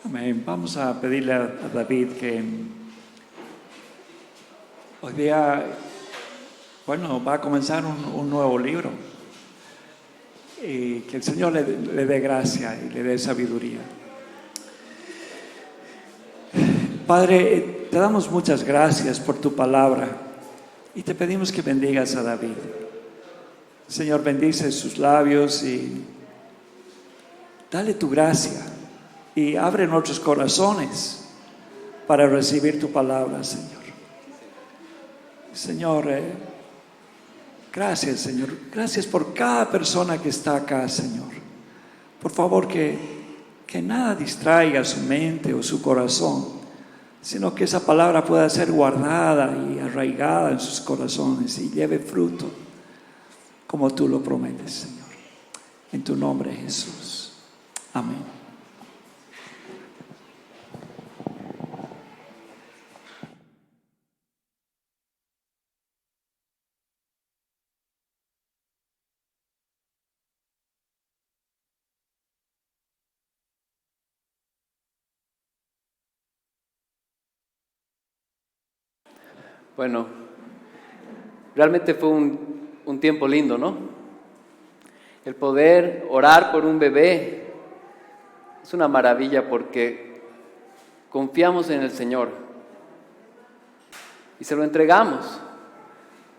Amén. Vamos a pedirle a David que hoy día, va a comenzar un nuevo libro y que el Señor le dé gracia y le dé sabiduría. Padre, te damos muchas gracias por tu palabra y te pedimos que bendigas a David. Señor, bendice sus labios y dale tu gracia y abre nuestros corazones para recibir tu palabra, Señor. Señor, gracias, Señor. Gracias por cada persona que está acá, Señor. Por favor, que nada distraiga su mente o su corazón, sino que esa palabra pueda ser guardada y arraigada en sus corazones y lleve fruto, como tú lo prometes, Señor. En tu nombre, Jesús. Amén. Bueno, realmente fue un tiempo lindo, ¿no? El poder orar por un bebé es una maravilla porque confiamos en el Señor y se lo entregamos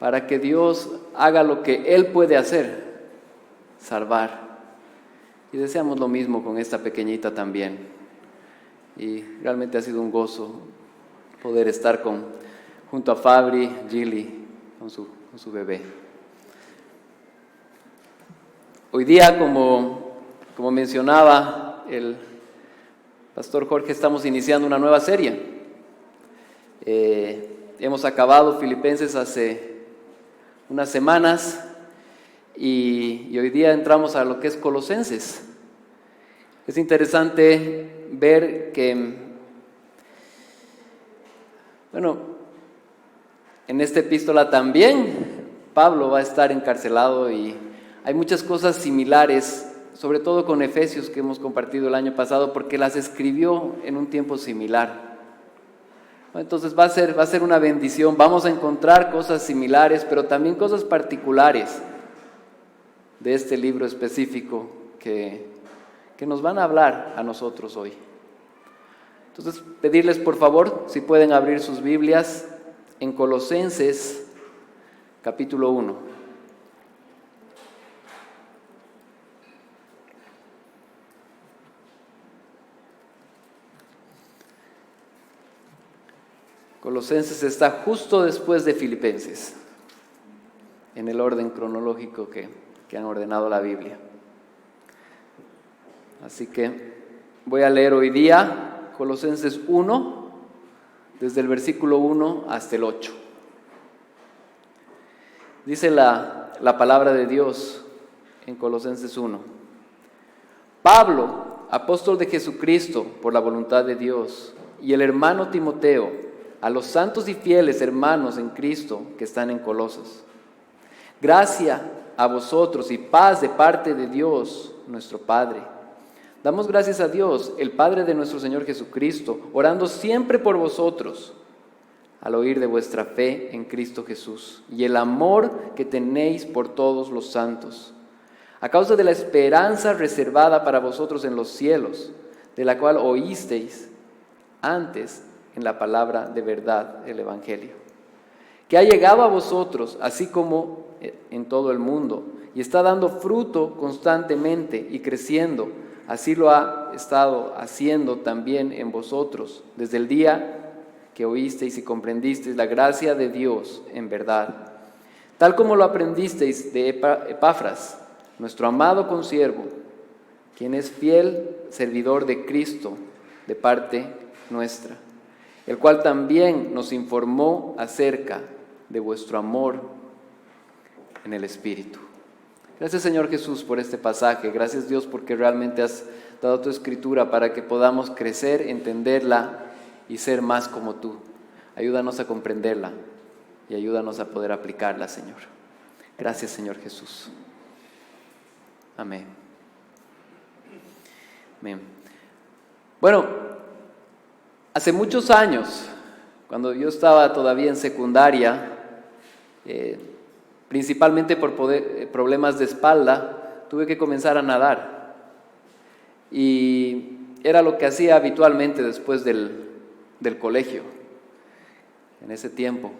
para que Dios haga lo que Él puede hacer, salvar. Y deseamos lo mismo con esta pequeñita también. Y realmente ha sido un gozo poder estar junto a Fabri, Gilly, con su bebé. Hoy día, como mencionaba el pastor Jorge, estamos iniciando una nueva serie. Hemos acabado Filipenses hace unas semanas y hoy día entramos a lo que es Colosenses. Es interesante ver que, en esta epístola también Pablo va a estar encarcelado y hay muchas cosas similares, sobre todo con Efesios que hemos compartido el año pasado, porque las escribió en un tiempo similar. Entonces va a ser una bendición, vamos a encontrar cosas similares, pero también cosas particulares de este libro específico que nos van a hablar a nosotros hoy. Entonces, pedirles por favor, si pueden abrir sus Biblias en Colosenses capítulo 1. Colosenses está justo después de Filipenses, en el orden cronológico que han ordenado la Biblia. Así que voy a leer hoy día Colosenses 1, desde el versículo 1 hasta el 8. Dice la palabra de Dios en Colosenses 1. Pablo, apóstol de Jesucristo por la voluntad de Dios, y el hermano Timoteo, a los santos y fieles hermanos en Cristo que están en Colosas. Gracia a vosotros y paz de parte de Dios, nuestro Padre. Damos gracias a Dios, el Padre de nuestro Señor Jesucristo, orando siempre por vosotros, al oír de vuestra fe en Cristo Jesús y el amor que tenéis por todos los santos, a causa de la esperanza reservada para vosotros en los cielos, de la cual oísteis antes en la palabra de verdad, el Evangelio, que ha llegado a vosotros, así como en todo el mundo, y está dando fruto constantemente y creciendo. Así lo ha estado haciendo también en vosotros, desde el día que oísteis y comprendisteis la gracia de Dios en verdad, tal como lo aprendisteis de Epafras, nuestro amado consiervo, quien es fiel servidor de Cristo de parte nuestra, el cual también nos informó acerca de vuestro amor en el Espíritu. Gracias, Señor Jesús, por este pasaje. Gracias, Dios, porque realmente has dado tu escritura para que podamos crecer, entenderla y ser más como tú. Ayúdanos a comprenderla y ayúdanos a poder aplicarla, Señor. Gracias, Señor Jesús. Amén. Amén. Bueno, Hace muchos años, cuando yo estaba todavía en secundaria, principalmente por problemas de espalda, tuve que comenzar a nadar. Y era lo que hacía habitualmente después del colegio, en ese tiempo.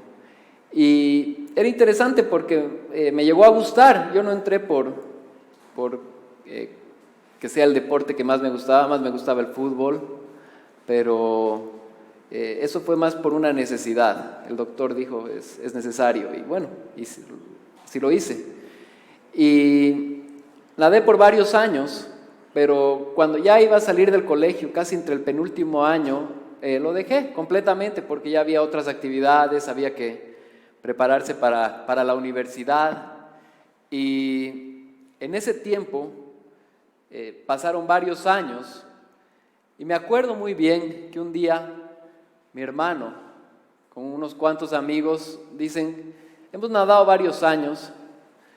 Y era interesante porque me llegó a gustar. Yo no entré por que sea el deporte que más me gustaba el fútbol, pero eso fue más por una necesidad. El doctor dijo, es necesario, y bueno, sí lo hice. Y nadé por varios años, pero cuando ya iba a salir del colegio, casi entre el penúltimo año, lo dejé completamente porque ya había otras actividades, había que prepararse para la universidad. Y en ese tiempo pasaron varios años y me acuerdo muy bien que un día mi hermano, con unos cuantos amigos, dicen, hemos nadado varios años,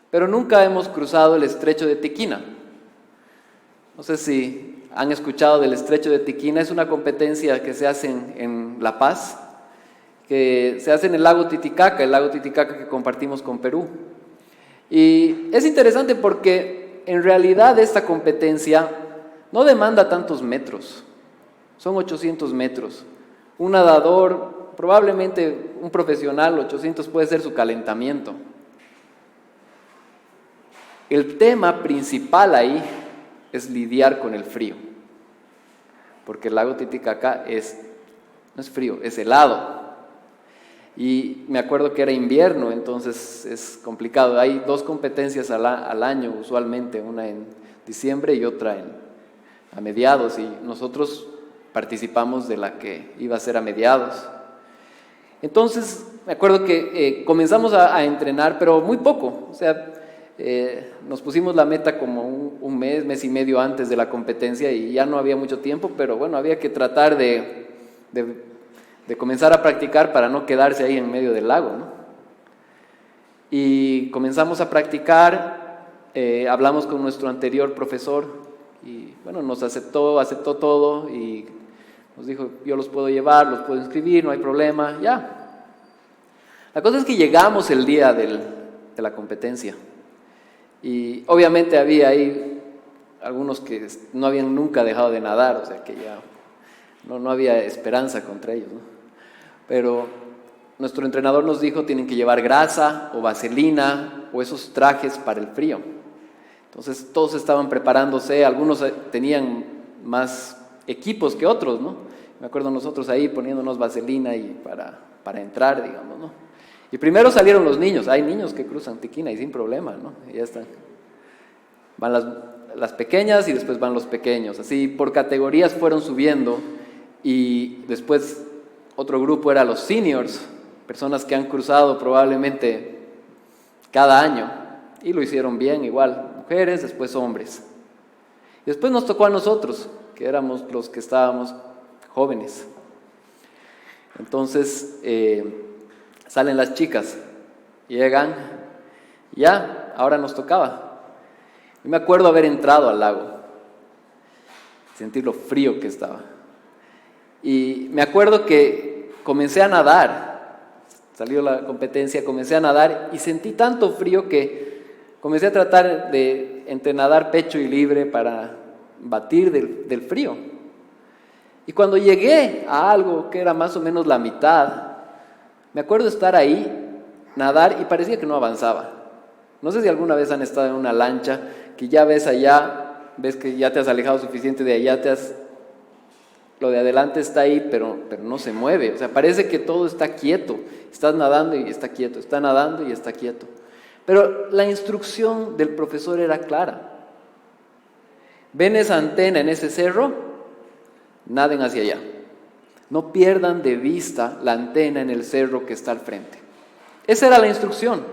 pero nunca hemos cruzado el estrecho de Tiquina. No sé si han escuchado del estrecho de Tiquina. Es una competencia que se hace en La Paz, que se hace en el lago Titicaca que compartimos con Perú. Y es interesante porque en realidad esta competencia no demanda tantos metros, son 800 metros. Un nadador, probablemente un profesional, 800 puede ser su calentamiento. El tema principal ahí es lidiar con el frío, porque el lago Titicaca no es frío, es helado. Y me acuerdo que era invierno, entonces es complicado. Hay 2 competencias al año usualmente, una en diciembre y otra a mediados, y nosotros participamos de la que iba a ser a mediados. Entonces me acuerdo que comenzamos a entrenar, pero muy poco. O sea, nos pusimos la meta como un mes y medio antes de la competencia y ya no había mucho tiempo, pero bueno, había que tratar de comenzar a practicar para no quedarse ahí en medio del lago, ¿no? Y comenzamos a practicar, hablamos con nuestro anterior profesor y bueno, nos aceptó todo y nos dijo, yo los puedo llevar, los puedo inscribir, no hay problema, ya. La cosa es que llegamos el día de la competencia y obviamente había ahí algunos que no habían nunca dejado de nadar, o sea que ya no había esperanza contra ellos, ¿no? Pero nuestro entrenador nos dijo, tienen que llevar grasa o vaselina o esos trajes para el frío. Entonces todos estaban preparándose, algunos tenían más equipos que otros, ¿no? Me acuerdo nosotros ahí poniéndonos vaselina y para entrar, digamos, ¿no? Y primero salieron los niños. Hay niños que cruzan Tiquina y sin problema, ¿no? Y ya están. Van las pequeñas y después van los pequeños. Así por categorías fueron subiendo y después otro grupo era los seniors, personas que han cruzado probablemente cada año y lo hicieron bien, igual, mujeres, después hombres. Y después nos tocó a nosotros, que éramos los que estábamos jóvenes. Entonces salen las chicas, llegan, ya, ahora nos tocaba. Y me acuerdo haber entrado al lago, sentir lo frío que estaba. Y me acuerdo que comencé a nadar, salió la competencia, comencé a nadar y sentí tanto frío que comencé a tratar de nadar pecho y libre para batir del frío. Y cuando llegué a algo que era más o menos la mitad, me acuerdo estar ahí, nadar y parecía que no avanzaba. No sé si alguna vez han estado en una lancha que ya ves allá, ves que ya te has alejado suficiente de allá, lo de adelante está ahí, pero no se mueve. O sea, parece que todo está quieto. Estás nadando y está quieto, está nadando y está quieto. Pero la instrucción del profesor era clara. ¿Ven esa antena en ese cerro? Naden hacia allá. No pierdan de vista la antena en el cerro que está al frente. Esa era la instrucción.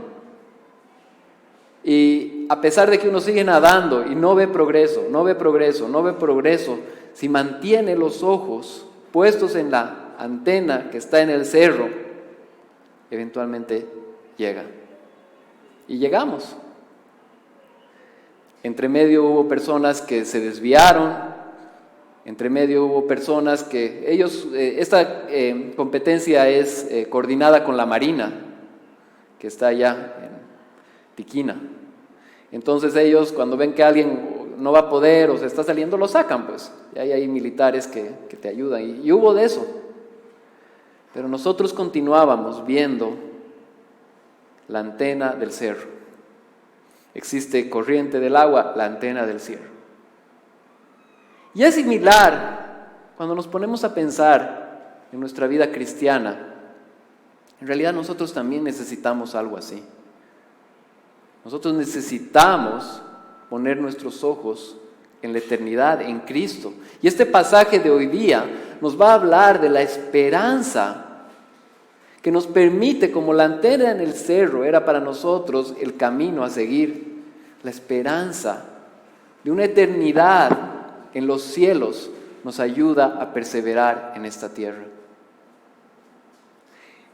Y a pesar de que uno sigue nadando y no ve progreso, si mantiene los ojos puestos en la antena que está en el cerro, eventualmente llega. Y llegamos. Entre medio hubo personas que se desviaron Entre medio hubo personas que esta competencia es coordinada con la Marina, que está allá en Tiquina. Entonces ellos, cuando ven que alguien no va a poder o se está saliendo, lo sacan, pues. Y ahí hay militares que te ayudan. Y hubo de eso. Pero nosotros continuábamos viendo la antena del cerro. Existe corriente del agua, la antena del cerro. Y es similar cuando nos ponemos a pensar en nuestra vida cristiana. En realidad nosotros también necesitamos algo así. Nosotros necesitamos poner nuestros ojos en la eternidad, en Cristo. Y este pasaje de hoy día nos va a hablar de la esperanza que nos permite, como la antena en el cerro era para nosotros el camino a seguir, la esperanza de una eternidad en los cielos nos ayuda a perseverar en esta tierra.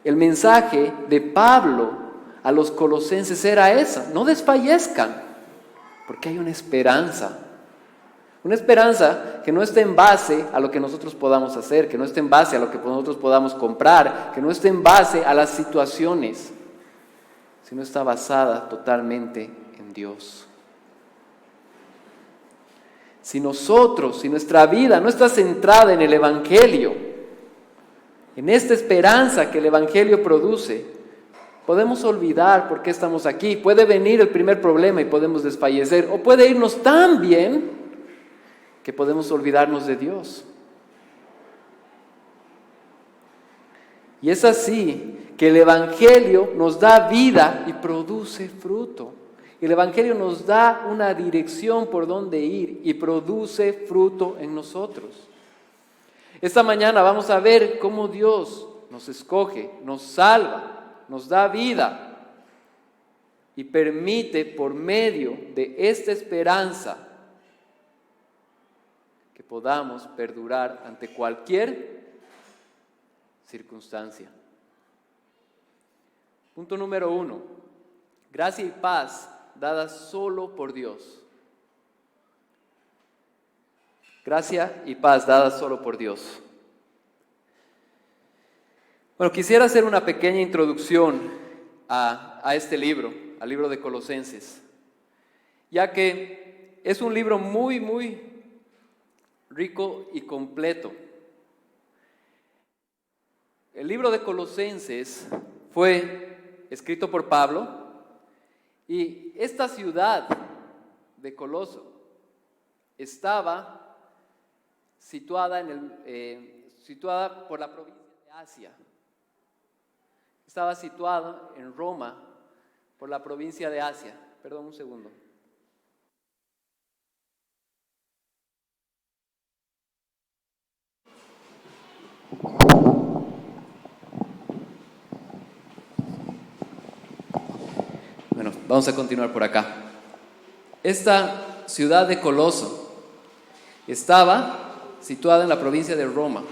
El mensaje de Pablo a los colosenses era esa: no desfallezcan, porque hay una esperanza que no esté en base a lo que nosotros podamos hacer, que no esté en base a lo que nosotros podamos comprar, que no esté en base a las situaciones, sino está basada totalmente en Dios. Si nuestra vida no está centrada en el Evangelio, en esta esperanza que el Evangelio produce, podemos olvidar por qué estamos aquí. Puede venir el primer problema y podemos desfallecer, o puede irnos tan bien que podemos olvidarnos de Dios. Y es así que el Evangelio nos da vida y produce fruto. El Evangelio nos da una dirección por donde ir y produce fruto en nosotros. Esta mañana vamos a ver cómo Dios nos escoge, nos salva, nos da vida y permite por medio de esta esperanza que podamos perdurar ante cualquier circunstancia. Punto número 1. Gracia y paz dadas solo por Dios. Gracia y paz dadas solo por Dios. Bueno, quisiera hacer una pequeña introducción a este libro, al libro de Colosenses, ya que es un libro muy, muy rico y completo. El libro de Colosenses fue escrito por Pablo, y esta ciudad de Coloso estaba situada por la provincia de Asia. Estaba situada en Roma por la provincia de Asia. Perdón, un segundo. Bueno, vamos a continuar por acá. Esta ciudad de Coloso estaba situada en la provincia de Roma,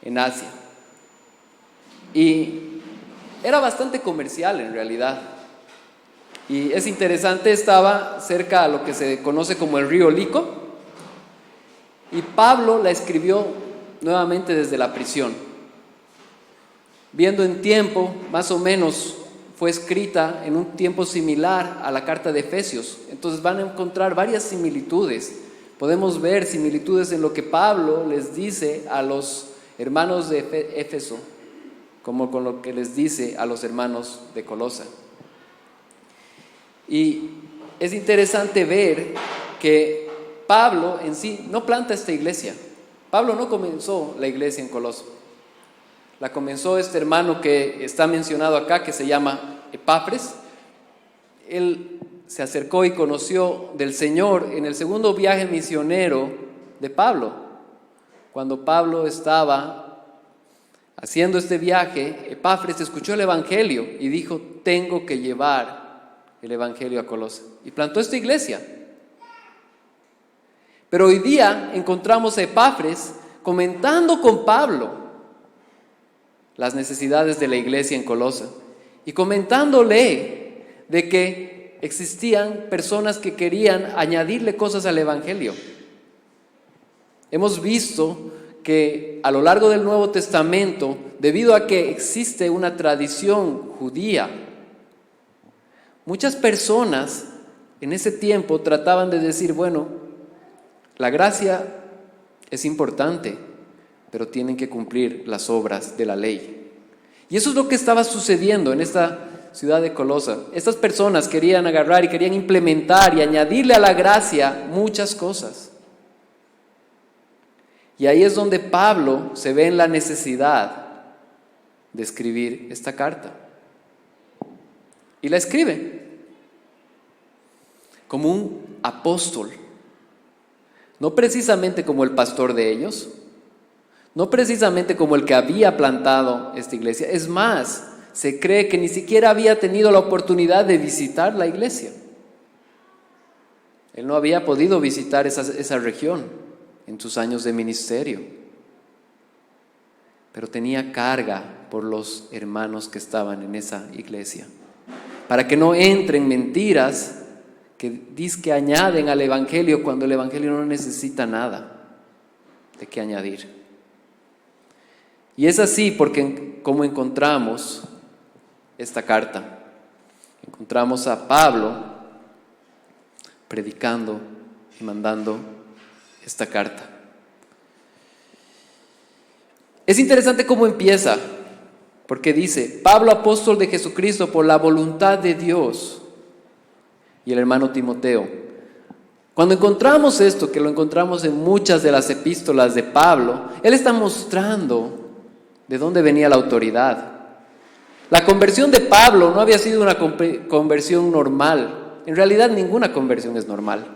en Asia. Y era bastante comercial en realidad. Y es interesante, estaba cerca a lo que se conoce como el río Lico. Y Pablo la escribió nuevamente desde la prisión. Viendo en tiempo, más o menos, fue escrita en un tiempo similar a la carta de Efesios. Entonces van a encontrar varias similitudes. Podemos ver similitudes en lo que Pablo les dice a los hermanos de Éfeso, como con lo que les dice a los hermanos de Colosa. Y es interesante ver que Pablo en sí no planta esta iglesia. Pablo no comenzó la iglesia en Coloso. La comenzó este hermano que está mencionado acá, que se llama Epafras. Él se acercó y conoció del Señor en el segundo viaje misionero de Pablo. Cuando Pablo estaba haciendo este viaje, Epafras escuchó el Evangelio y dijo: tengo que llevar el Evangelio a Colosa. Y plantó esta iglesia. Pero hoy día encontramos a Epafras comentando con Pablo las necesidades de la iglesia en Colosa y comentándole de que existían personas que querían añadirle cosas al Evangelio. Hemos visto que a lo largo del Nuevo Testamento, debido a que existe una tradición judía, muchas personas en ese tiempo trataban de decir, bueno, la gracia es importante, pero tienen que cumplir las obras de la ley. Y eso es lo que estaba sucediendo en esta ciudad de Colosa. Estas personas querían agarrar y querían implementar y añadirle a la gracia muchas cosas. Y ahí es donde Pablo se ve en la necesidad de escribir esta carta. Y la escribe como un apóstol. No precisamente como el pastor de ellos, no precisamente como el que había plantado esta iglesia. Es más, se cree que ni siquiera había tenido la oportunidad de visitar la iglesia. Él no había podido visitar esa región en sus años de ministerio, pero tenía carga por los hermanos que estaban en esa iglesia, para que no entren mentiras que añaden al evangelio cuando el evangelio no necesita nada de qué añadir. Y es así porque como encontramos esta carta, encontramos a Pablo predicando y mandando esta carta. Es interesante cómo empieza, porque dice, Pablo, apóstol de Jesucristo por la voluntad de Dios, y el hermano Timoteo. Cuando encontramos esto, que lo encontramos en muchas de las epístolas de Pablo, él está mostrando de dónde venía la autoridad. La conversión de Pablo no había sido una conversión normal. En realidad ninguna conversión es normal.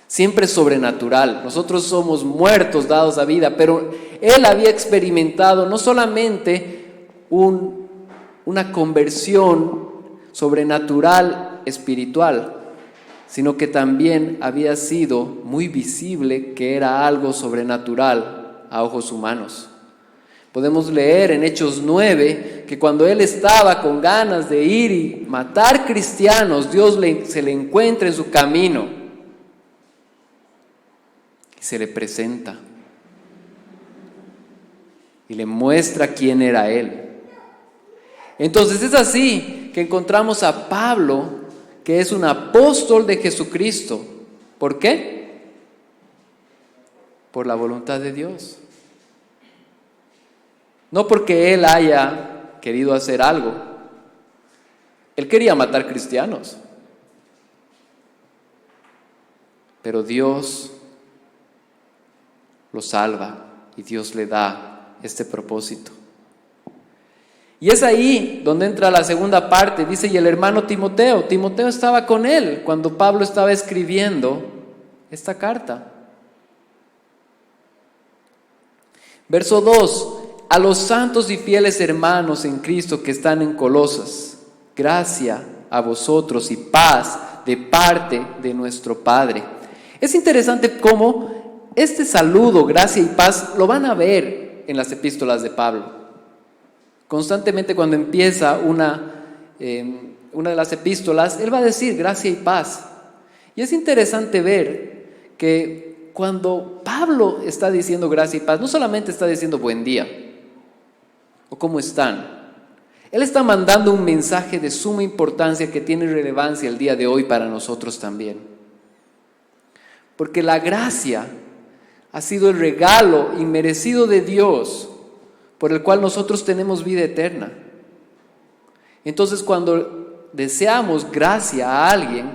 Siempre es sobrenatural. Nosotros somos muertos dados a vida, pero él había experimentado no solamente una conversión sobrenatural espiritual, sino que también había sido muy visible que era algo sobrenatural a ojos humanos. Podemos leer en Hechos 9 que cuando él estaba con ganas de ir y matar cristianos, Dios se le encuentra en su camino y se le presenta y le muestra quién era él. Entonces es así que encontramos a Pablo, que es un apóstol de Jesucristo. ¿Por qué? Por la voluntad de Dios. No porque él haya querido hacer algo. Él quería matar cristianos. Pero Dios lo salva y Dios le da este propósito. Y es ahí donde entra la segunda parte. Dice, y el hermano Timoteo. Timoteo estaba con él cuando Pablo estaba escribiendo esta carta. Verso 2. A los santos y fieles hermanos en Cristo que están en Colosas, gracia a vosotros y paz de parte de nuestro Padre. Es interesante cómo este saludo, gracia y paz, lo van a ver en las epístolas de Pablo. Constantemente cuando empieza una de las epístolas, él va a decir gracia y paz. Y es interesante ver que cuando Pablo está diciendo gracia y paz, no solamente está diciendo buen día o cómo están. Él está mandando un mensaje de suma importancia que tiene relevancia el día de hoy para nosotros también. Porque la gracia ha sido el regalo inmerecido de Dios por el cual nosotros tenemos vida eterna. Entonces, cuando deseamos gracia a alguien,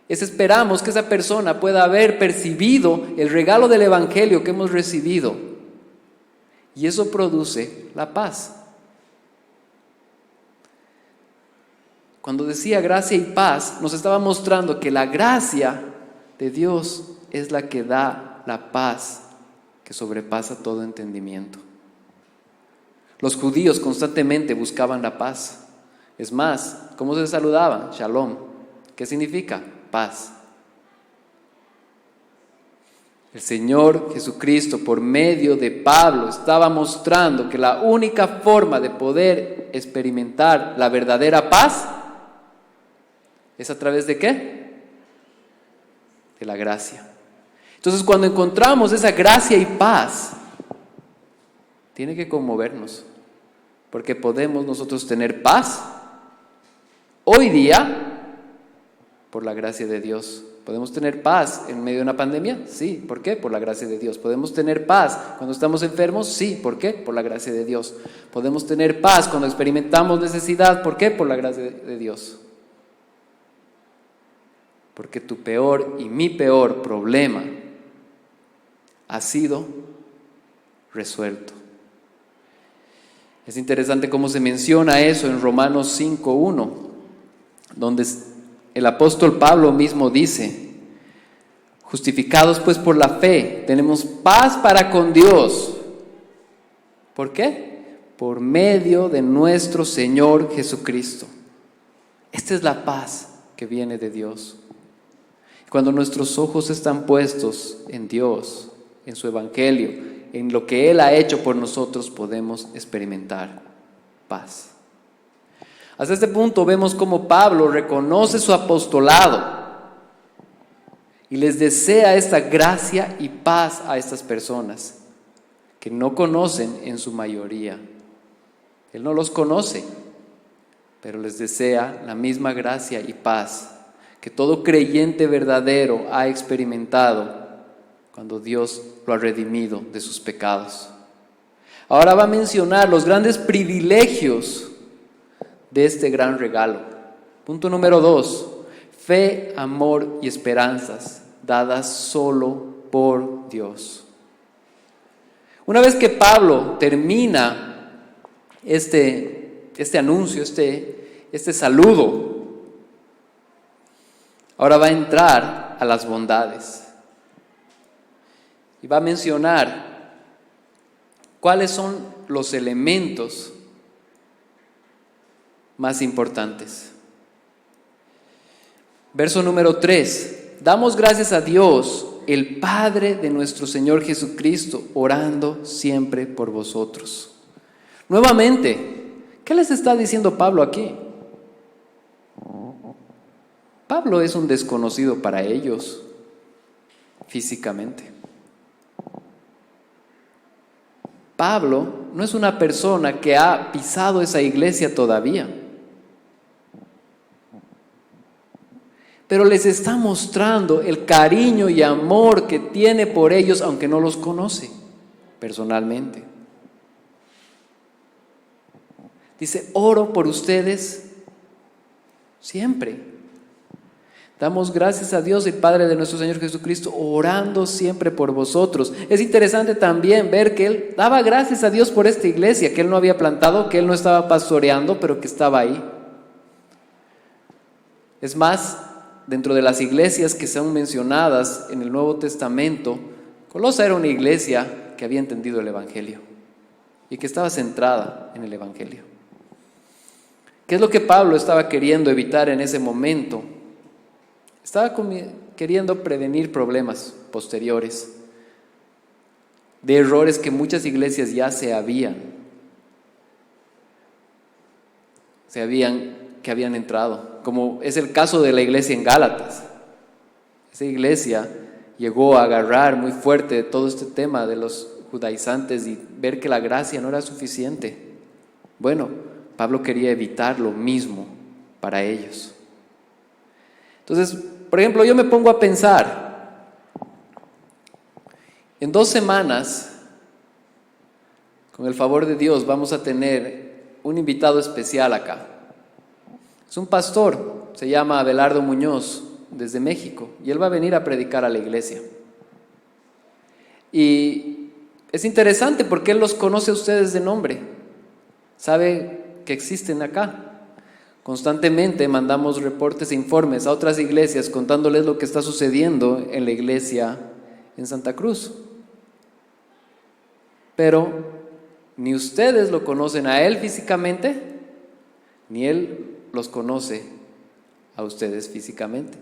esperamos que esa persona pueda haber percibido el regalo del evangelio que hemos recibido. Y eso produce la paz. Cuando decía gracia y paz, nos estaba mostrando que la gracia de Dios es la que da la paz que sobrepasa todo entendimiento. Los judíos constantemente buscaban la paz. Es más, ¿cómo se saludaban? Shalom. ¿Qué significa? Paz. El Señor Jesucristo, por medio de Pablo, estaba mostrando que la única forma de poder experimentar la verdadera paz es a través de ¿qué? De la gracia. Entonces, cuando encontramos esa gracia y paz, tiene que conmovernos, porque podemos nosotros tener paz hoy día por la gracia de Dios. ¿Podemos tener paz en medio de una pandemia? Sí. ¿Por qué? Por la gracia de Dios. ¿Podemos tener paz cuando estamos enfermos? Sí. ¿Por qué? Por la gracia de Dios. ¿Podemos tener paz cuando experimentamos necesidad? ¿Por qué? Por la gracia de Dios. Porque tu peor y mi peor problema ha sido resuelto. Es interesante cómo se menciona eso en Romanos 5:1, donde el apóstol Pablo mismo dice: justificados pues por la fe, tenemos paz para con Dios. ¿Por qué? Por medio de nuestro Señor Jesucristo. Esta es la paz que viene de Dios. Cuando nuestros ojos están puestos en Dios, en su evangelio, en lo que Él ha hecho por nosotros, podemos experimentar paz. Hasta este punto vemos cómo Pablo reconoce su apostolado y les desea esta gracia y paz a estas personas que no conocen en su mayoría. Él no los conoce, pero les desea la misma gracia y paz que todo creyente verdadero ha experimentado cuando Dios lo ha redimido de sus pecados. Ahora va a mencionar los grandes privilegios de este gran regalo. Punto número 2, fe, amor y esperanzas dadas solo por Dios. Una vez que Pablo termina este anuncio, este saludo, ahora va a entrar a las bondades y va a mencionar cuáles son los elementos más importantes. Verso número 3: damos gracias a Dios, el Padre de nuestro Señor Jesucristo, orando siempre por vosotros. Nuevamente, ¿qué les está diciendo Pablo aquí? Pablo es un desconocido para ellos físicamente. Pablo no es una persona que ha pisado esa iglesia todavía, pero les está mostrando el cariño y amor que tiene por ellos, aunque no los conoce personalmente. Dice: oro por ustedes siempre. Damos gracias a Dios, el Padre de nuestro Señor Jesucristo, orando siempre por vosotros. Es interesante también ver que él daba gracias a Dios por esta iglesia que él no había plantado, que él no estaba pastoreando, pero que estaba ahí. Es más, dentro de las iglesias que son mencionadas en el Nuevo Testamento, Colosa era una iglesia que había entendido el Evangelio y que estaba centrada en el Evangelio. ¿Qué es lo que Pablo estaba queriendo evitar en ese momento? Estaba queriendo prevenir problemas posteriores, de errores que muchas iglesias ya que habían entrado, como es el caso de la iglesia en Gálatas. Esa iglesia llegó a agarrar muy fuerte todo este tema de los judaizantes y ver que la gracia no era suficiente. Bueno, Pablo quería evitar lo mismo para ellos. Entonces, por ejemplo, yo me pongo a pensar, en 2 semanas, con el favor de Dios, vamos a tener un invitado especial acá. Es un pastor, se llama Abelardo Muñoz, desde México, y él va a venir a predicar a la iglesia. Y es interesante porque él los conoce a ustedes de nombre, sabe que existen acá. Constantemente mandamos reportes e informes a otras iglesias contándoles lo que está sucediendo en la iglesia en Santa Cruz. Pero ni ustedes lo conocen a él físicamente, ni él los conoce a ustedes físicamente.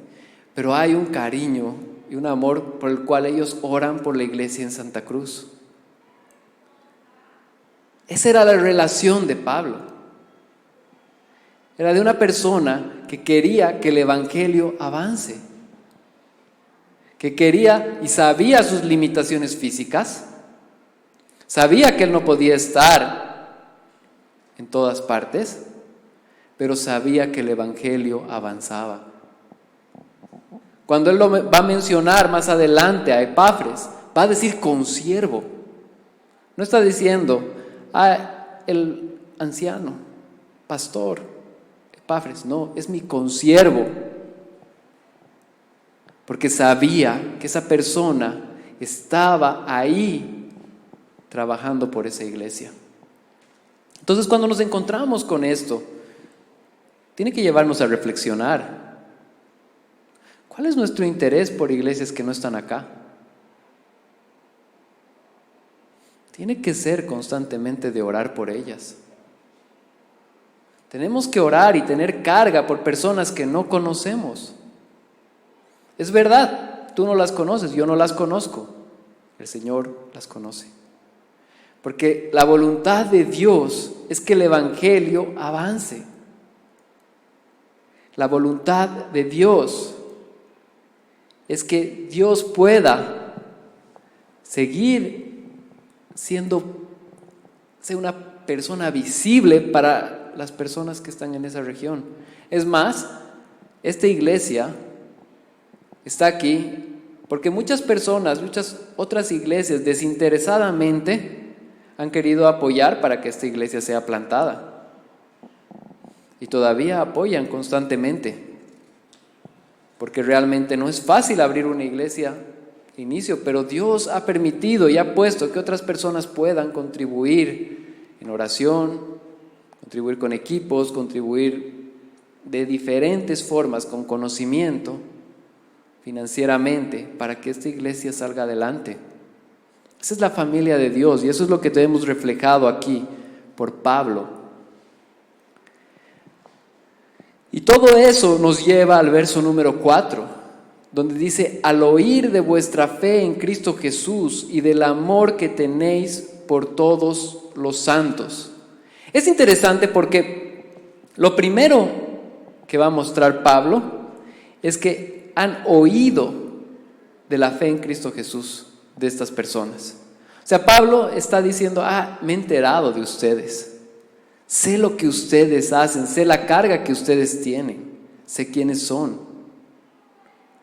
Pero hay un cariño y un amor por el cual ellos oran por la iglesia en Santa Cruz. Esa era la relación de Pablo. Era de una persona que quería que el evangelio avance, que quería y sabía sus limitaciones físicas, sabía que él no podía estar en todas partes, pero sabía que el evangelio avanzaba. Cuando él lo va a mencionar más adelante a Epafras, va a decir consiervo. No está diciendo el anciano, pastor, Epafras, no, es mi consiervo. Porque sabía que esa persona estaba ahí trabajando por esa iglesia. Entonces, cuando nos encontramos con esto, tiene que llevarnos a reflexionar. ¿Cuál es nuestro interés por iglesias que no están acá? Tiene que ser constantemente de orar por ellas. Tenemos que orar y tener carga por personas que no conocemos. Es verdad, tú no las conoces, yo no las conozco. El Señor las conoce. Porque la voluntad de Dios es que el evangelio avance. La voluntad de Dios es que Dios pueda seguir ser una persona visible para las personas que están en esa región. Es más, esta iglesia está aquí porque muchas personas, muchas otras iglesias desinteresadamente han querido apoyar para que esta iglesia sea plantada. Y todavía apoyan constantemente. Porque realmente no es fácil abrir una iglesia de inicio, pero Dios ha permitido y ha puesto que otras personas puedan contribuir en oración, contribuir con equipos, contribuir de diferentes formas, con conocimiento, financieramente, para que esta iglesia salga adelante. Esa es la familia de Dios y eso es lo que tenemos reflejado aquí por Pablo. Y todo eso nos lleva al verso número 4, donde dice: al oír de vuestra fe en Cristo Jesús y del amor que tenéis por todos los santos. Es interesante porque lo primero que va a mostrar Pablo es que han oído de la fe en Cristo Jesús de estas personas. O sea, Pablo está diciendo: me he enterado de ustedes, sé lo que ustedes hacen, sé la carga que ustedes tienen, sé quiénes son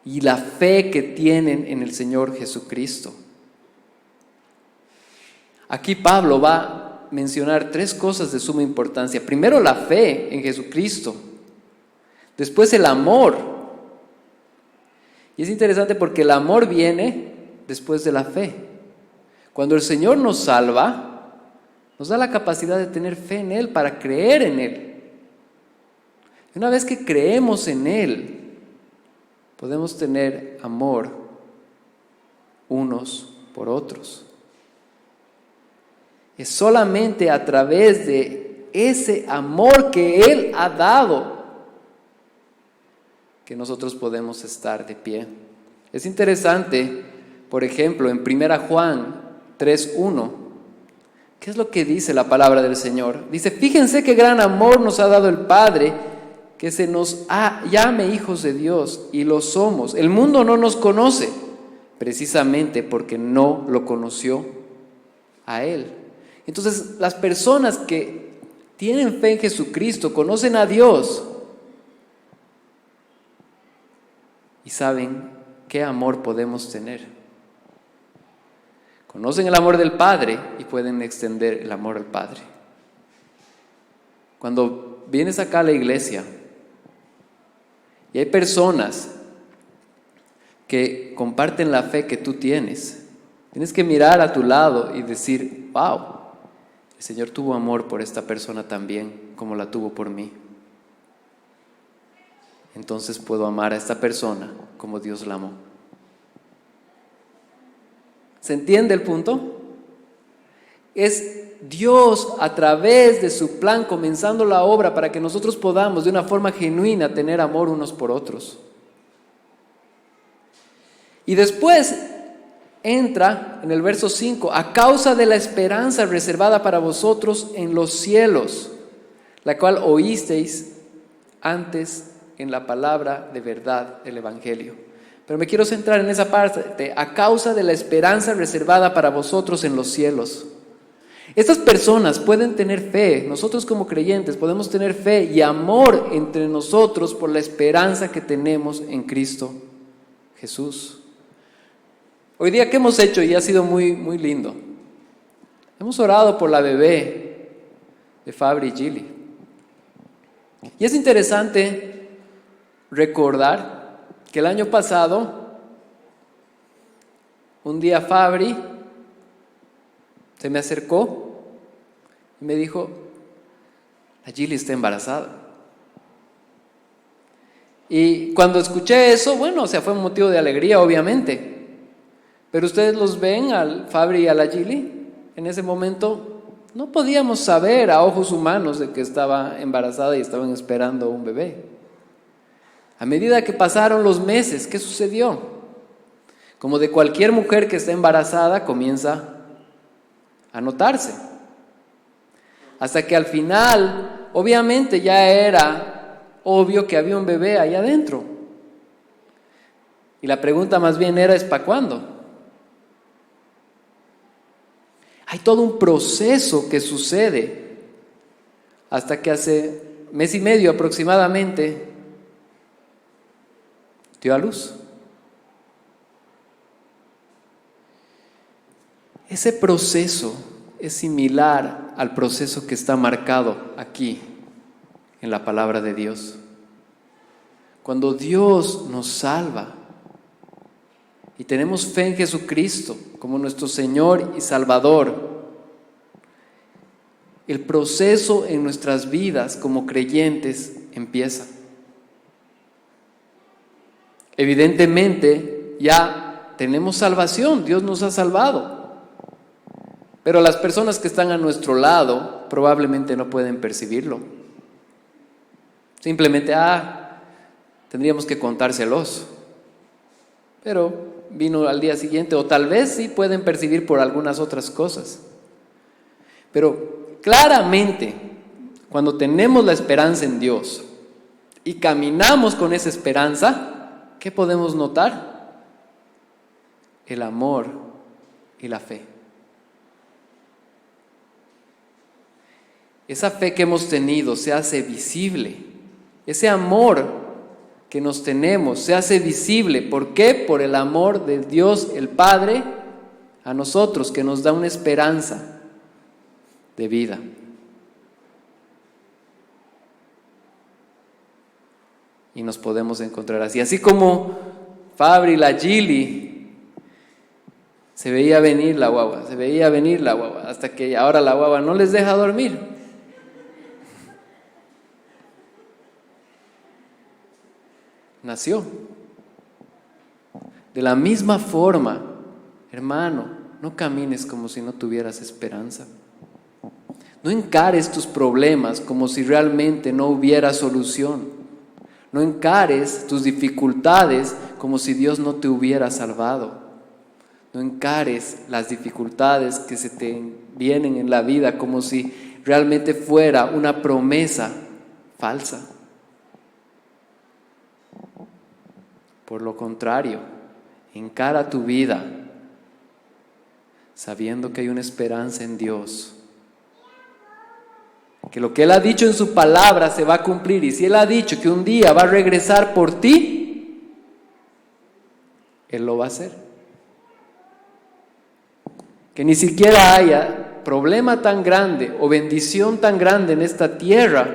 y la fe que tienen en el Señor Jesucristo. Aquí Pablo va a mencionar 3 cosas de suma importancia. Primero, la fe en Jesucristo. Después, el amor. Y es interesante porque el amor viene después de la fe. Cuando el Señor nos salva, nos da la capacidad de tener fe en Él para creer en Él. Y una vez que creemos en Él, podemos tener amor unos por otros. Es solamente a través de ese amor que Él ha dado que nosotros podemos estar de pie. Es interesante, por ejemplo, en 1 Juan 3:1, ¿qué es lo que dice la palabra del Señor? Dice: fíjense qué gran amor nos ha dado el Padre, que se nos llame hijos de Dios, y lo somos. El mundo no nos conoce, precisamente porque no lo conoció a Él. Entonces, las personas que tienen fe en Jesucristo conocen a Dios y saben qué amor podemos tener. Conocen el amor del Padre y pueden extender el amor al Padre. Cuando vienes acá a la iglesia y hay personas que comparten la fe que tú tienes, tienes que mirar a tu lado y decir: wow, el Señor tuvo amor por esta persona también como la tuvo por mí. Entonces puedo amar a esta persona como Dios la amó. ¿Se entiende el punto? Es Dios a través de su plan comenzando la obra para que nosotros podamos de una forma genuina tener amor unos por otros. Y después entra en el verso 5: a causa de la esperanza reservada para vosotros en los cielos, la cual oísteis antes en la palabra de verdad del Evangelio. Pero me quiero centrar en esa parte, a causa de la esperanza reservada para vosotros en los cielos. Estas personas pueden tener fe, nosotros como creyentes podemos tener fe y amor entre nosotros por la esperanza que tenemos en Cristo Jesús. Hoy día, ¿qué hemos hecho? Y ha sido muy, muy lindo. Hemos orado por la bebé de Fabri y Gilly. Y es interesante recordar que el año pasado, un día Fabri se me acercó y me dijo, la Gilly está embarazada. Y cuando escuché eso, bueno, o sea, fue un motivo de alegría, obviamente. Pero ustedes los ven, al Fabri y a la Gilly, en ese momento no podíamos saber a ojos humanos de que estaba embarazada y estaban esperando un bebé. A medida que pasaron los meses, ¿qué sucedió? Como de cualquier mujer que está embarazada, comienza a notarse. Hasta que al final, obviamente ya era obvio que había un bebé ahí adentro. Y la pregunta más bien era, ¿es para cuándo? Hay todo un proceso que sucede hasta que hace mes y medio aproximadamente dio a luz. Ese proceso es similar al proceso que está marcado aquí en la palabra de Dios. Cuando Dios nos salva y tenemos fe en Jesucristo como nuestro Señor y Salvador, el proceso en nuestras vidas como creyentes empieza. Evidentemente ya tenemos salvación, Dios nos ha salvado, pero las personas que están a nuestro lado probablemente no pueden percibirlo. Simplemente, tendríamos que contárselos, pero vino al día siguiente, o tal vez sí pueden percibir por algunas otras cosas. Pero claramente, cuando tenemos la esperanza en Dios y caminamos con esa esperanza, ¿qué podemos notar? El amor y la fe. Esa fe que hemos tenido se hace visible. Ese amor que nos tenemos se hace visible. ¿Por qué? Por el amor de Dios el Padre a nosotros, que nos da una esperanza de vida. Y nos podemos encontrar así. Así como Fabri y la Gilly, se veía venir la guagua, hasta que ahora la guagua no les deja dormir. Nació. De la misma forma, hermano, no camines como si no tuvieras esperanza. No encares tus problemas como si realmente no hubiera solución. No encares tus dificultades como si Dios no te hubiera salvado. No encares las dificultades que se te vienen en la vida como si realmente fuera una promesa falsa. Por lo contrario, encara tu vida sabiendo que hay una esperanza en Dios. Que lo que Él ha dicho en su palabra se va a cumplir. Y si Él ha dicho que un día va a regresar por ti, Él lo va a hacer. Que ni siquiera haya problema tan grande o bendición tan grande en esta tierra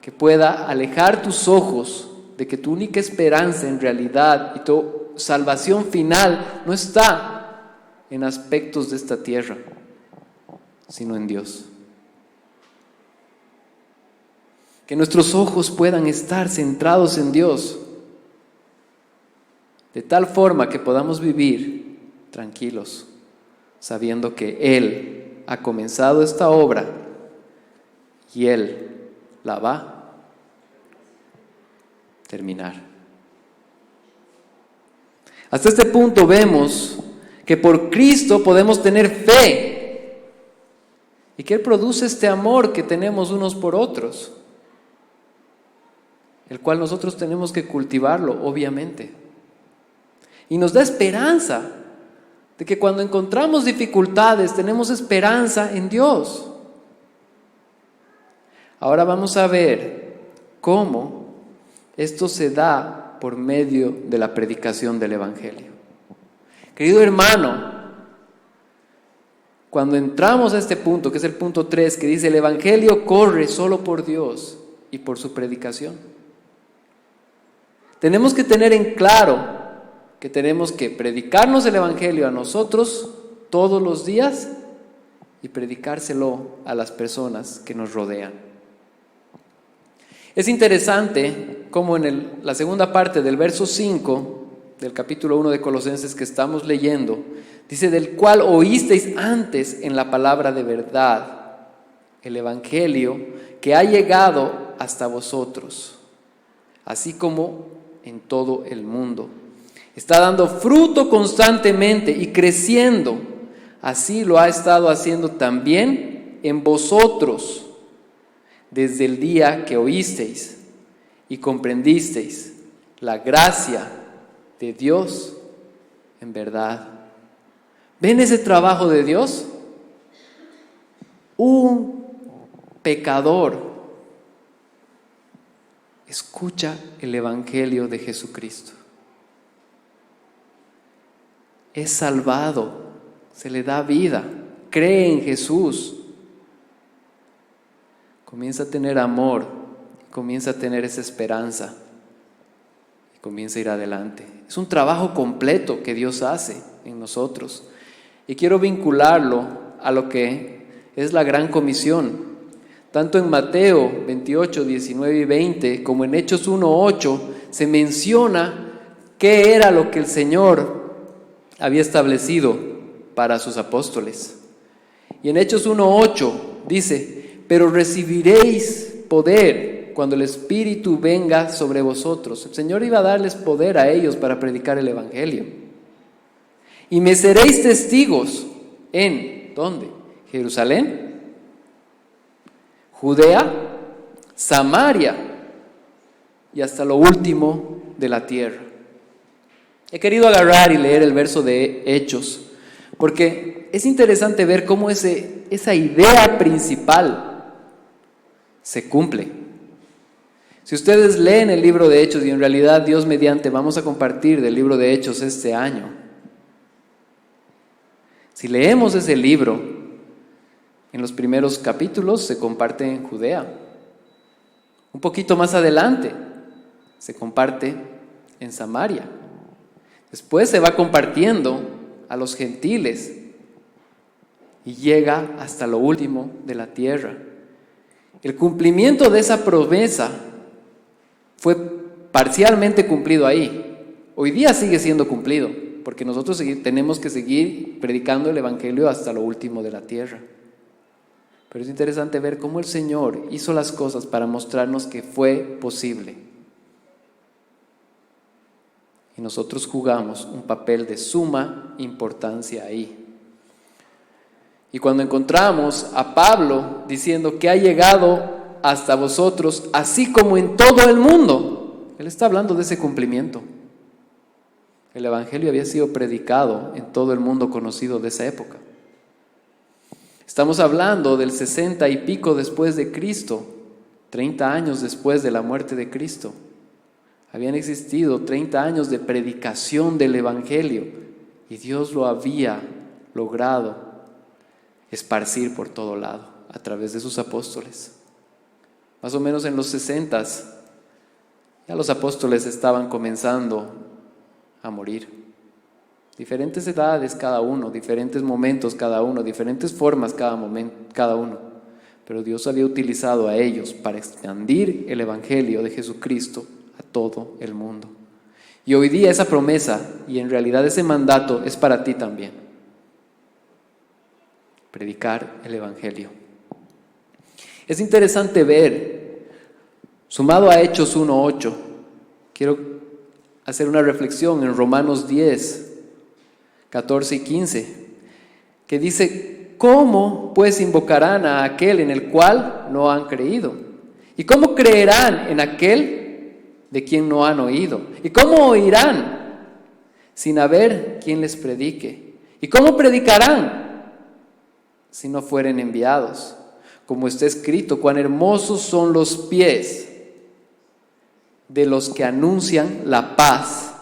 que pueda alejar tus ojos de que tu única esperanza en realidad y tu salvación final no está en aspectos de esta tierra, sino en Dios. Que nuestros ojos puedan estar centrados en Dios, de tal forma que podamos vivir tranquilos, sabiendo que Él ha comenzado esta obra y Él la va a terminar. Hasta este punto vemos que por Cristo podemos tener fe y que Él produce este amor que tenemos unos por otros, el cual nosotros tenemos que cultivarlo, obviamente. Y nos da esperanza de que cuando encontramos dificultades tenemos esperanza en Dios. Ahora vamos a ver cómo esto se da por medio de la predicación del Evangelio. Querido hermano, cuando entramos a este punto, que es el punto 3, que dice el Evangelio corre solo por Dios y por su predicación, tenemos que tener en claro que tenemos que predicarnos el Evangelio a nosotros todos los días y predicárselo a las personas que nos rodean. Es interesante cómo en la segunda parte del verso 5 del capítulo 1 de Colosenses que estamos leyendo, dice: del cual oísteis antes en la palabra de verdad, el Evangelio que ha llegado hasta vosotros, así como en todo el mundo. Está dando fruto constantemente y creciendo. Así lo ha estado haciendo también en vosotros, desde el día que oísteis y comprendisteis la gracia de Dios en verdad. ¿Ven ese trabajo de Dios? Un pecador escucha el Evangelio de Jesucristo. Es salvado, se le da vida, cree en Jesús. Comienza a tener amor, comienza a tener esa esperanza y comienza a ir adelante. Es un trabajo completo que Dios hace en nosotros. Y quiero vincularlo a lo que es la gran comisión. Tanto en Mateo 28, 19 y 20 como en Hechos 1, 8 se menciona qué era lo que el Señor había establecido para sus apóstoles. Y en Hechos 1, 8 dice: pero recibiréis poder cuando el Espíritu venga sobre vosotros. El Señor iba a darles poder a ellos para predicar el Evangelio. Y me seréis testigos en, ¿dónde? Jerusalén, Judea, Samaria y hasta lo último de la tierra. He querido agarrar y leer el verso de Hechos, porque es interesante ver cómo esa idea principal se cumple. Si ustedes leen el libro de Hechos, y en realidad Dios mediante vamos a compartir del libro de Hechos este año, si leemos ese libro, en los primeros capítulos se comparte en Judea. Un poquito más adelante se comparte en Samaria. Después se va compartiendo a los gentiles y llega hasta lo último de la tierra. El cumplimiento de esa promesa fue parcialmente cumplido ahí. Hoy día sigue siendo cumplido, porque nosotros tenemos que seguir predicando el Evangelio hasta lo último de la tierra. Pero es interesante ver cómo el Señor hizo las cosas para mostrarnos que fue posible. Y nosotros jugamos un papel de suma importancia ahí. Y cuando encontramos a Pablo diciendo que ha llegado hasta vosotros, así como en todo el mundo, él está hablando de ese cumplimiento. El Evangelio había sido predicado en todo el mundo conocido de esa época. Estamos hablando del 60 y pico después de Cristo, 30 años después de la muerte de Cristo. Habían existido 30 años de predicación del Evangelio y Dios lo había logrado esparcir por todo lado a través de sus apóstoles. Más o menos en los 60s ya los apóstoles estaban comenzando a morir. Diferentes edades cada uno, diferentes momentos cada uno, diferentes formas cada uno. Pero Dios había utilizado a ellos para expandir el Evangelio de Jesucristo a todo el mundo. Y hoy día esa promesa y en realidad ese mandato es para ti también. Predicar el Evangelio. Es interesante ver, sumado a Hechos 1:8, quiero hacer una reflexión en Romanos 10, 14 y 15, que dice: ¿cómo pues invocarán a aquel en el cual no han creído? ¿Y cómo creerán en aquel de quien no han oído? ¿Y cómo oirán sin haber quien les predique. ¿Y cómo predicarán si no fueren enviados? Como está escrito, cuán hermosos son los pies de los que anuncian la paz,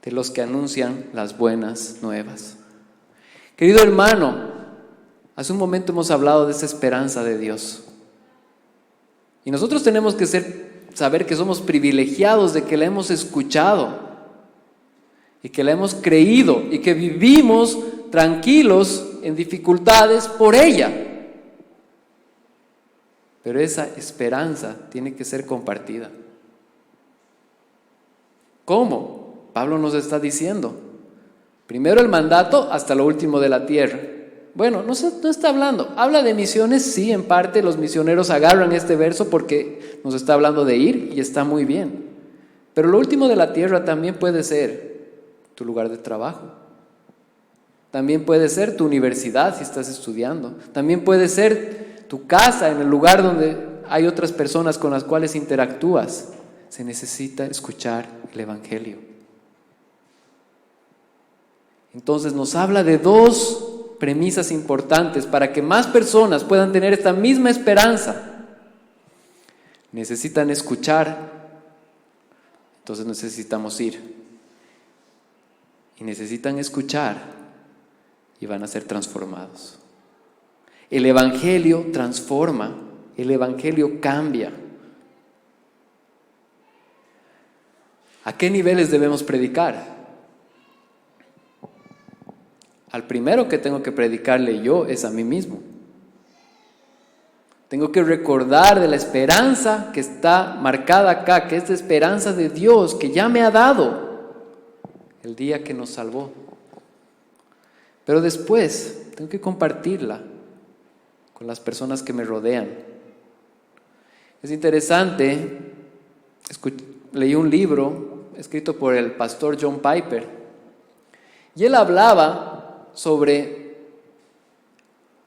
de los que anuncian las buenas nuevas. Querido hermano, hace un momento hemos hablado de esa esperanza de Dios. Y nosotros tenemos que saber que somos privilegiados de que la hemos escuchado y que la hemos creído y que vivimos tranquilos en dificultades por ella. Pero esa esperanza tiene que ser compartida. ¿Cómo? Pablo nos está diciendo, primero el mandato hasta lo último de la tierra. Bueno, no está hablando, habla de misiones, sí, en parte los misioneros agarran este verso porque nos está hablando de ir y está muy bien. Pero lo último de la tierra también puede ser tu lugar de trabajo. También puede ser tu universidad si estás estudiando. También puede ser tu casa, en el lugar donde hay otras personas con las cuales interactúas. Se necesita escuchar el Evangelio. Entonces nos habla de dos premisas importantes para que más personas puedan tener esta misma esperanza. Necesitan escuchar, entonces necesitamos ir. Y necesitan escuchar y van a ser transformados. El Evangelio transforma, el Evangelio cambia. ¿A qué niveles debemos predicar? Al primero que tengo que predicarle yo es a mí mismo. Tengo que recordar de la esperanza que está marcada acá, que es la esperanza de Dios que ya me ha dado el día que nos salvó. Pero después tengo que compartirla con las personas que me rodean. Es interesante, leí un libro escrito por el pastor John Piper y él hablaba sobre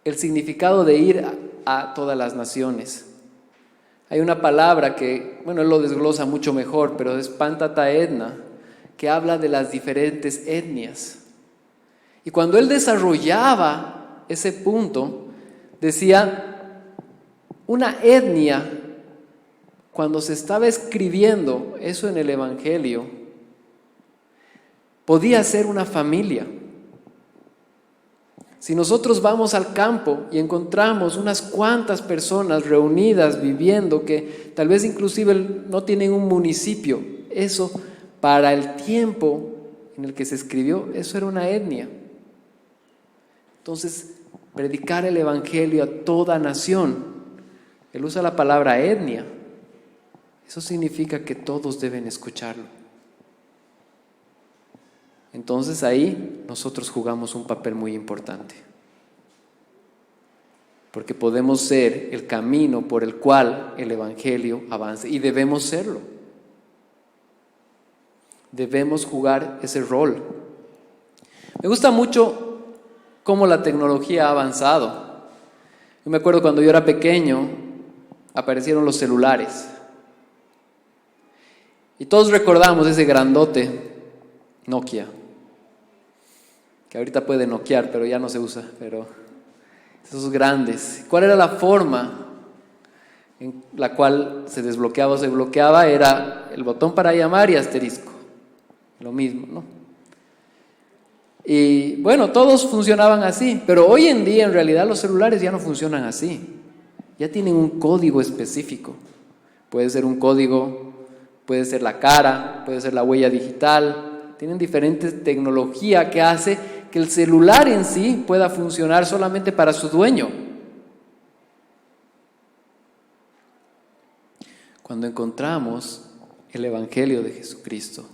el significado de ir a todas las naciones. Hay una palabra que, él lo desglosa mucho mejor, pero es pantata etna, que habla de las diferentes etnias. Y cuando él desarrollaba ese punto, decía, una etnia, cuando se estaba escribiendo eso en el Evangelio, podía ser una familia. Si nosotros vamos al campo y encontramos unas cuantas personas reunidas, viviendo, que tal vez inclusive no tienen un municipio, eso para el tiempo en el que se escribió, eso era una etnia. Entonces, predicar el Evangelio a toda nación, él usa la palabra etnia, eso significa que todos deben escucharlo. Entonces ahí nosotros jugamos un papel muy importante, porque podemos ser el camino por el cual el Evangelio avance y debemos serlo. Debemos jugar ese rol. Me gusta mucho cómo la tecnología ha avanzado. Yo me acuerdo cuando yo era pequeño, aparecieron los celulares. Y todos recordamos ese grandote Nokia, que ahorita puede noquear, pero ya no se usa, pero esos grandes. ¿Cuál era la forma en la cual se desbloqueaba o se bloqueaba? Era el botón para llamar y asterisco. Lo mismo, ¿no? Y todos funcionaban así, pero hoy en día en realidad los celulares ya no funcionan así. Ya tienen un código específico. Puede ser un código, puede ser la cara, puede ser la huella digital. Tienen diferentes tecnología que hace que el celular en sí pueda funcionar solamente para su dueño. Cuando encontramos el Evangelio de Jesucristo,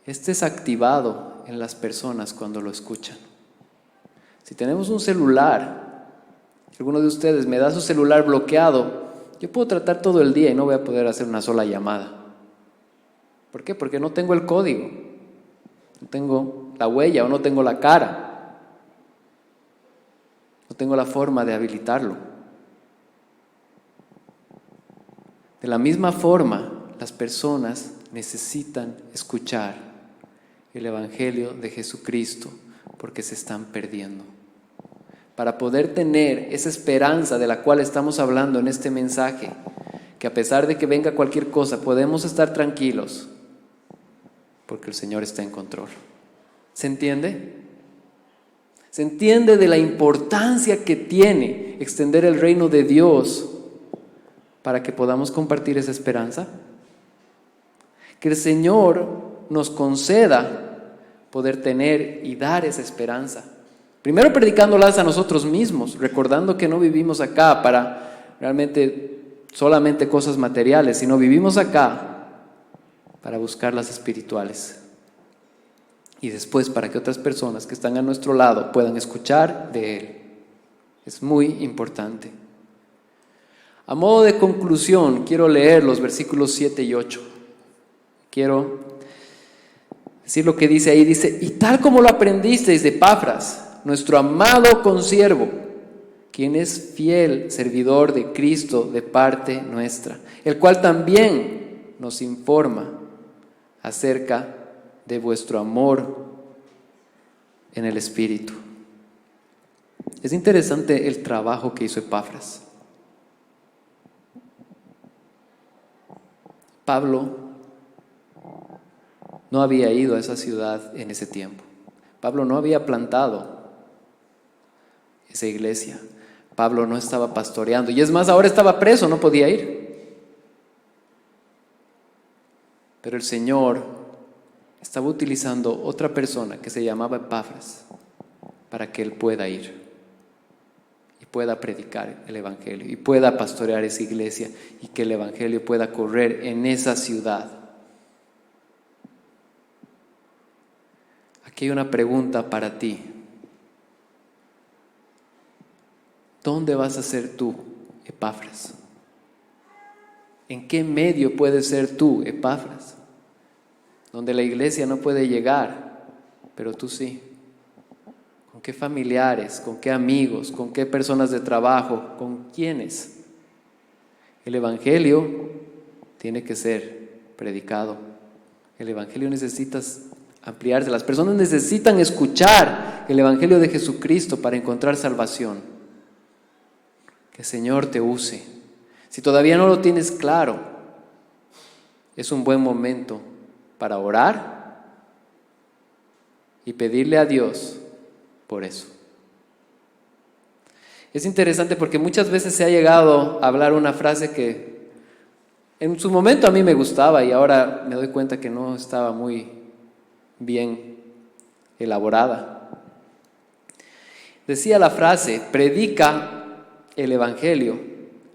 este es activado en las personas cuando lo escuchan. Si tenemos un celular, alguno de ustedes me da su celular bloqueado, yo puedo tratar todo el día y no voy a poder hacer una sola llamada. ¿Por qué? Porque no tengo el código, no tengo la huella o no tengo la cara, no tengo la forma de habilitarlo. De la misma forma, las personas necesitan escuchar el Evangelio de Jesucristo porque se están perdiendo. Para poder tener esa esperanza de la cual estamos hablando en este mensaje, que a pesar de que venga cualquier cosa, podemos estar tranquilos porque el Señor está en control. ¿Se entiende? ¿Se entiende de la importancia que tiene extender el reino de Dios para que podamos compartir esa esperanza? Que el Señor nos conceda poder tener y dar esa esperanza. Primero predicándolas a nosotros mismos, recordando que no vivimos acá para realmente solamente cosas materiales, sino vivimos acá para buscar las espirituales. Y después para que otras personas que están a nuestro lado puedan escuchar de Él. Es muy importante. A modo de conclusión, quiero leer los versículos 7 y 8. Quiero decir lo que dice ahí. Dice: y tal como lo aprendisteis de Epafras, nuestro amado consiervo, quien es fiel servidor de Cristo de parte nuestra, el cual también nos informa acerca de vuestro amor en el Espíritu. Es interesante el trabajo que hizo Epafras. Pablo no había ido a esa ciudad en ese tiempo. Pablo no había plantado esa iglesia. Pablo no estaba pastoreando. Y es más, ahora estaba preso, no podía ir. Pero el Señor estaba utilizando otra persona que se llamaba Epafras para que él pueda ir y pueda predicar el Evangelio y pueda pastorear esa iglesia y que el Evangelio pueda correr en esa ciudad. Aquí hay una pregunta para ti. ¿Dónde vas a ser tú, Epafras? ¿En qué medio puedes ser tú, Epafras? Donde la iglesia no puede llegar, pero tú sí. ¿Con qué familiares? ¿Con qué amigos? ¿Con qué personas de trabajo? ¿Con quiénes? El Evangelio tiene que ser predicado. El Evangelio necesita ampliarse. Las personas necesitan escuchar el Evangelio de Jesucristo para encontrar salvación. Que el Señor te use. Si todavía no lo tienes claro, es un buen momento para orar y pedirle a Dios por eso. Es interesante porque muchas veces se ha llegado a hablar una frase que en su momento a mí me gustaba y ahora me doy cuenta que no estaba muy bien elaborada. Decía la frase: predica el Evangelio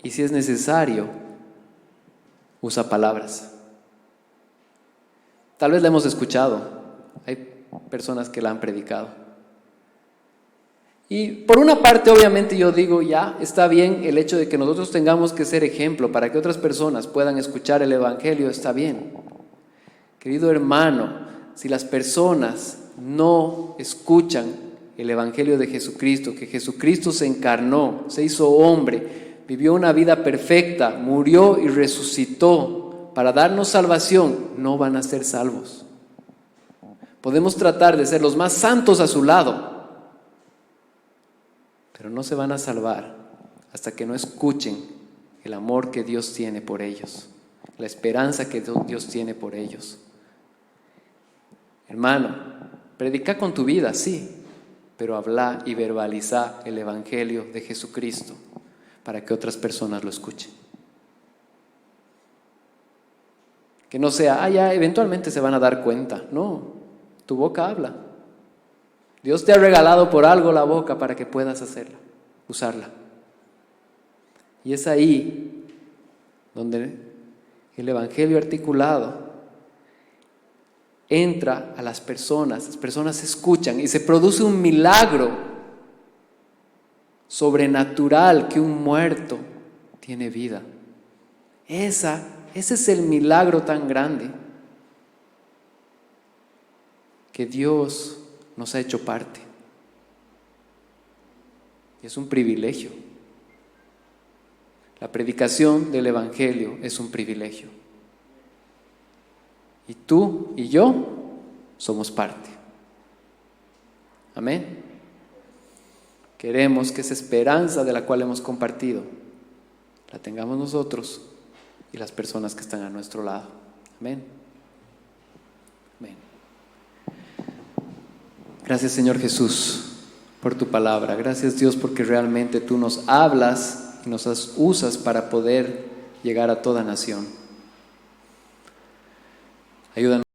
y si es necesario, usa palabras. Tal vez la hemos escuchado, hay personas que la han predicado. Y por una parte, obviamente yo digo, ya está bien el hecho de que nosotros tengamos que ser ejemplo para que otras personas puedan escuchar el Evangelio, está bien. Querido hermano, si las personas no escuchan el Evangelio de Jesucristo, que Jesucristo se encarnó, se hizo hombre, vivió una vida perfecta, murió y resucitó para darnos salvación, no van a ser salvos. Podemos tratar de ser los más santos a su lado, pero no se van a salvar hasta que no escuchen el amor que Dios tiene por ellos, la esperanza que Dios tiene por ellos. Hermano, predica con tu vida, sí, pero habla y verbaliza el Evangelio de Jesucristo para que otras personas lo escuchen. Que no sea, ya eventualmente se van a dar cuenta. No, tu boca habla. Dios te ha regalado por algo la boca para que puedas hacerla, usarla. Y es ahí donde el Evangelio articulado entra a las personas escuchan y se produce un milagro sobrenatural que un muerto tiene vida. Ese es el milagro tan grande que Dios nos ha hecho parte. Y es un privilegio. La predicación del Evangelio es un privilegio. Y tú y yo somos parte. Amén. Queremos que esa esperanza de la cual hemos compartido la tengamos nosotros y las personas que están a nuestro lado. Amén. Amén. Gracias, Señor Jesús, por tu palabra. Gracias, Dios, porque realmente tú nos hablas y nos usas para poder llegar a toda nación. Ayúdanos.